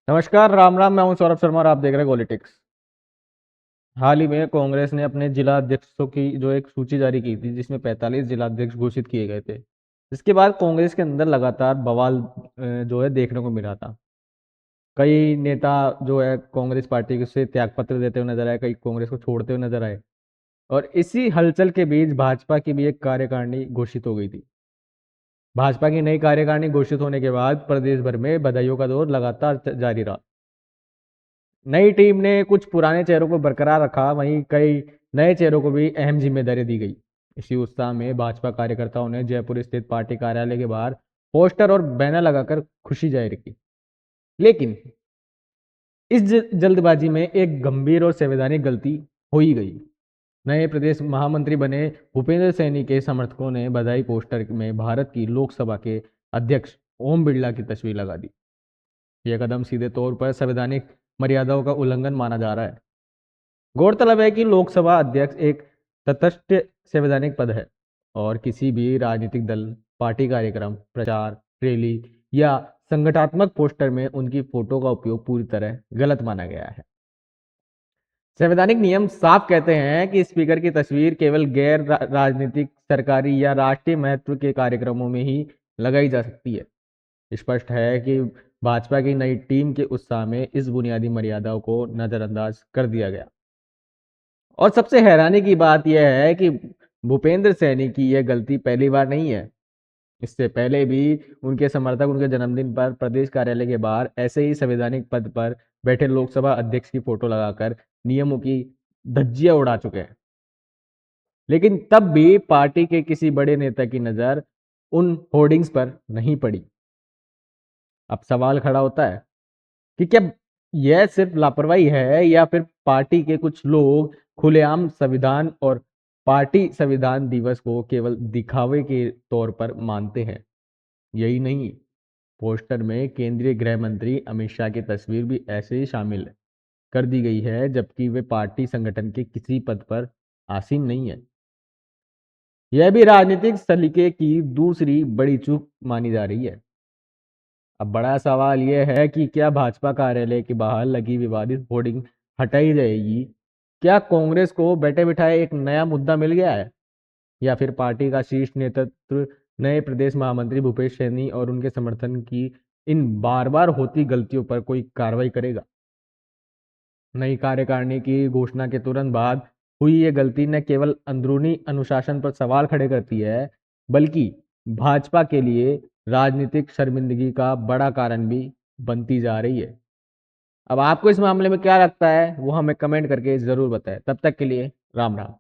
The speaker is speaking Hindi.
नमस्कार, राम राम। मैं हूं सौरभ शर्मा और आप देख रहे हैं पॉलिटिक्स। हाल ही में कांग्रेस ने अपने जिला अध्यक्षों की जो एक सूची जारी की थी, जिसमें 45 जिला अध्यक्ष घोषित किए गए थे। इसके बाद कांग्रेस के अंदर लगातार बवाल जो है देखने को मिला था। कई नेता जो है कांग्रेस पार्टी से त्यागपत्र देते हुए नजर आए, कई कांग्रेस को छोड़ते हुए नजर आए। और इसी हलचल के बीच भाजपा की भी एक कार्यकारिणी घोषित हो गई थी। भाजपा की नई कार्यकारिणी घोषित होने के बाद प्रदेश भर में बधाइयों का दौर लगातार जारी रहा। नई टीम ने कुछ पुराने चेहरों को बरकरार रखा, वहीं कई नए चेहरों को भी अहम जिम्मेदारी दी गई। इसी उत्साह में भाजपा कार्यकर्ताओं ने जयपुर स्थित पार्टी कार्यालय के बाहर पोस्टर और बैनर लगाकर खुशी जाहिर की। लेकिन इस जल्दबाजी में एक गंभीर और संवैधानिक गलती हो ही गई। नए प्रदेश महामंत्री बने भूपेंद्र सैनी के समर्थकों ने बधाई पोस्टर में भारत की लोकसभा के अध्यक्ष ओम बिरला की तस्वीर लगा दी। यह कदम सीधे तौर पर संवैधानिक मर्यादाओं का उल्लंघन माना जा रहा है। गौरतलब है कि लोकसभा अध्यक्ष एक तटस्थ संवैधानिक पद है और किसी भी राजनीतिक दल, पार्टी कार्यक्रम, प्रचार, रैली या संगठनात्मक पोस्टर में उनकी फोटो का उपयोग पूरी तरह गलत माना गया है। संवैधानिक नियम साफ कहते हैं कि स्पीकर की तस्वीर केवल गैर राजनीतिक, सरकारी या राष्ट्रीय महत्व के कार्यक्रमों में ही लगाई जा सकती है। स्पष्ट है कि भाजपा की नई टीम के उत्साह में इस बुनियादी मर्यादा को नजरअंदाज कर दिया गया। और सबसे हैरानी की बात यह है कि भूपेंद्र सैनी की यह गलती पहली बार नहीं है। इससे पहले भी उनके समर्थक उनके जन्मदिन पर प्रदेश कार्यालय के बाहर ऐसे ही संवैधानिक पद पर बैठे लोकसभा अध्यक्ष की फोटो लगाकर नियमों की धज्जियां उड़ा चुके हैं। लेकिन तब भी पार्टी के किसी बड़े नेता की नजर उन होर्डिंग्स पर नहीं पड़ी। अब सवाल खड़ा होता है कि क्या यह सिर्फ लापरवाही है या फिर पार्टी के कुछ लोग खुलेआम संविधान और पार्टी संविधान दिवस को केवल दिखावे के तौर पर मानते हैं। यही नहीं, पोस्टर में केंद्रीय गृह मंत्री अमित शाह की तस्वीर भी ऐसे ही शामिल कर दी गई है, जबकि वे पार्टी संगठन के किसी पद पर आसीन नहीं है। यह भी राजनीतिक सलीके की दूसरी बड़ी चूक मानी जा रही है। अब बड़ा सवाल यह है कि क्या भाजपा कार्यालय के बाहर लगी विवादित होर्डिंग हटाई जाएगी? क्या कांग्रेस को बैठे बिठाए एक नया मुद्दा मिल गया है, या फिर पार्टी का शीर्ष नेतृत्व नए प्रदेश महामंत्री भूपेश सैनी और उनके समर्थन की इन बार बार होती गलतियों पर कोई कार्रवाई करेगा? नई कार्यकारिणी की घोषणा के तुरंत बाद हुई ये गलती न केवल अंदरूनी अनुशासन पर सवाल खड़े करती है, बल्कि भाजपा के लिए राजनीतिक शर्मिंदगी का बड़ा कारण भी बनती जा रही है। अब आपको इस मामले में क्या लगता है, वो हमें कमेंट करके जरूर बताएं। तब तक के लिए राम राम।